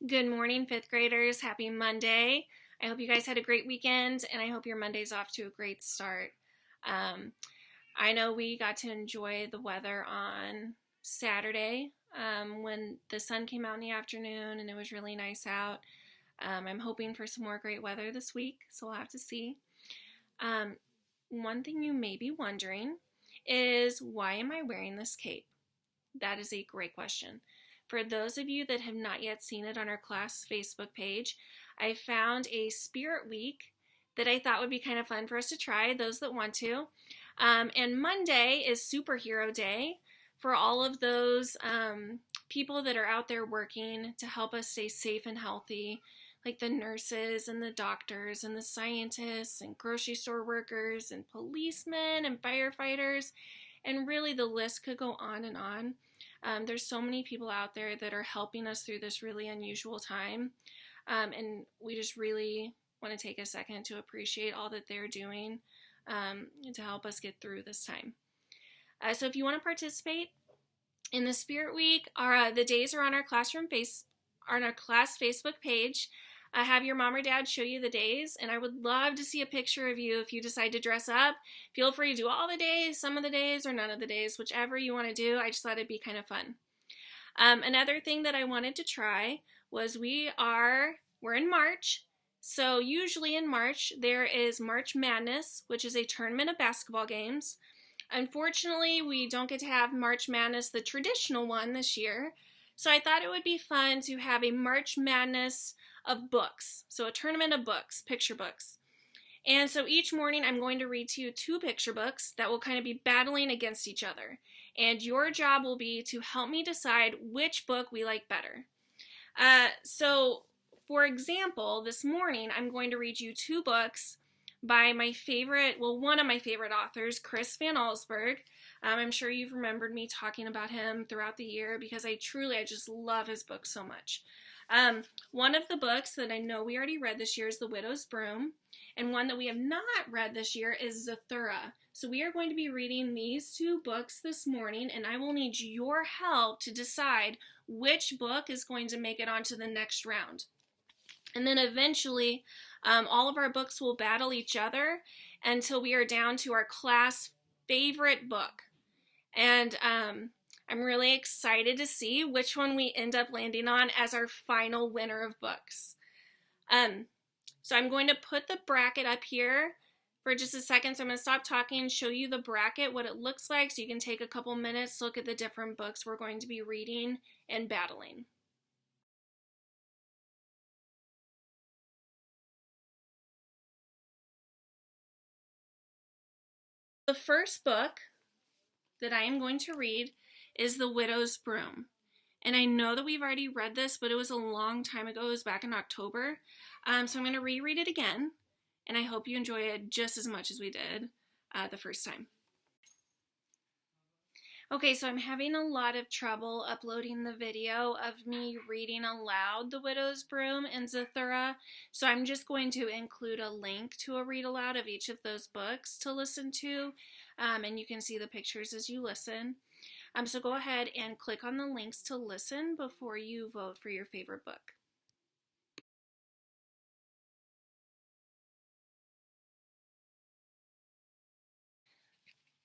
Good morning, fifth graders. Happy Monday. I hope you guys had a great weekend, and I hope your Monday's off to a great start. Um, I know we got to enjoy the weather on Saturday when the sun came out in the afternoon and it was really nice out. I'm hoping for some more great weather this week, so we'll have to see. One thing you may be wondering is, why am I wearing this cape? That is a great question. For those of you that have not yet seen it on our class Facebook page, I found a Spirit Week that I thought would be kind of fun for us to try, those that want to. And Monday is Superhero Day for all of those people that are out there working to help us stay safe and healthy, like the nurses and the doctors and the scientists and grocery store workers and policemen and firefighters, and really the list could go on and on. There's so many people out there that are helping us through this really unusual time, and we just really want to take a second to appreciate all that they're doing to help us get through this time. So if you want to participate in the Spirit Week, the days are on our class Facebook page. Have your mom or dad show you the days, and I would love to see a picture of you if you decide to dress up. Feel free to do all the days, some of the days, or none of the days, whichever you want to do. I just thought it'd be kind of fun. Another thing that I wanted to try was we're in March, so usually in March there is March Madness, which is a tournament of basketball games. Unfortunately, we don't get to have March Madness, the traditional one, this year, so I thought it would be fun to have a March Madness of books, so a tournament of books, picture books. And so each morning I'm going to read to you two picture books that will kind of be battling against each other. And your job will be to help me decide which book we like better. So for example, this morning I'm going to read you two books by one of my favorite authors, Chris Van Allsburg. I'm sure you've remembered me talking about him throughout the year because I just love his books so much. One of the books that I know we already read this year is The Widow's Broom, and one that we have not read this year is Zathura. So we are going to be reading these two books this morning, and I will need your help to decide which book is going to make it onto the next round. And then eventually, all of our books will battle each other until we are down to our class favorite book. And I'm really excited to see which one we end up landing on as our final winner of books. So I'm going to put the bracket up here for just a second. So I'm going to stop talking and show you the bracket, what it looks like, so you can take a couple minutes to look at the different books we're going to be reading and battling. The first book that I am going to read is The Widow's Broom. And I know that we've already read this, but it was a long time ago. It was back in October. So I'm going to reread it again, and I hope you enjoy it just as much as we did the first time. Okay, so I'm having a lot of trouble uploading the video of me reading aloud The Widow's Broom and Zathura, so I'm just going to include a link to a read aloud of each of those books to listen to, and you can see the pictures as you listen. So go ahead and click on the links to listen before you vote for your favorite book.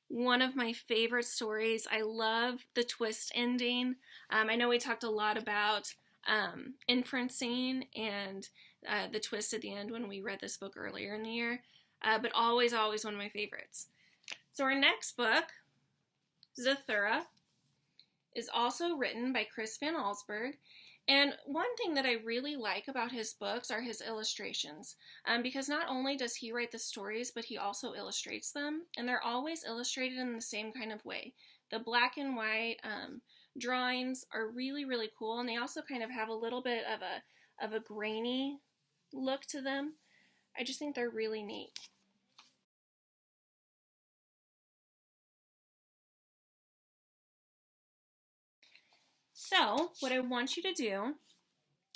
One of my favorite stories. I love the twist ending. I know we talked a lot about inferencing and the twist at the end when we read this book earlier in the year, but always one of my favorites. So our next book, Zathura, is also written by Chris Van Allsburg. And one thing that I really like about his books are his illustrations, because not only does he write the stories, but he also illustrates them, and they're always illustrated in the same kind of way. The black and white drawings are really, really cool, and they also kind of have a little bit of a grainy look to them. I just think they're really neat. So what I want you to do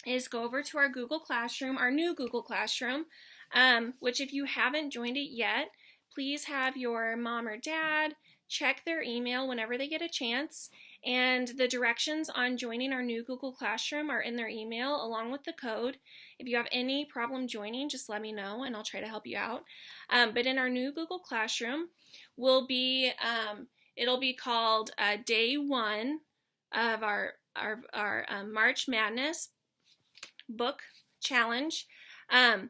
is go over to our Google Classroom, our new Google Classroom, which if you haven't joined it yet, please have your mom or dad check their email whenever they get a chance And the directions on joining our new Google Classroom are in their email along with the code. If you have any problem joining, just let me know and I'll try to help you out. But in our new Google Classroom will be, it'll be called Day 1 of our March Madness book challenge. And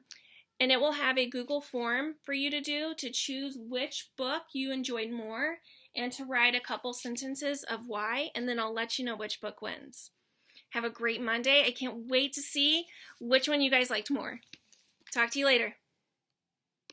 it will have a Google form for you to do to choose which book you enjoyed more and to write a couple sentences of why, and then I'll let you know which book wins. Have a great Monday. I can't wait to see which one you guys liked more. Talk to you later.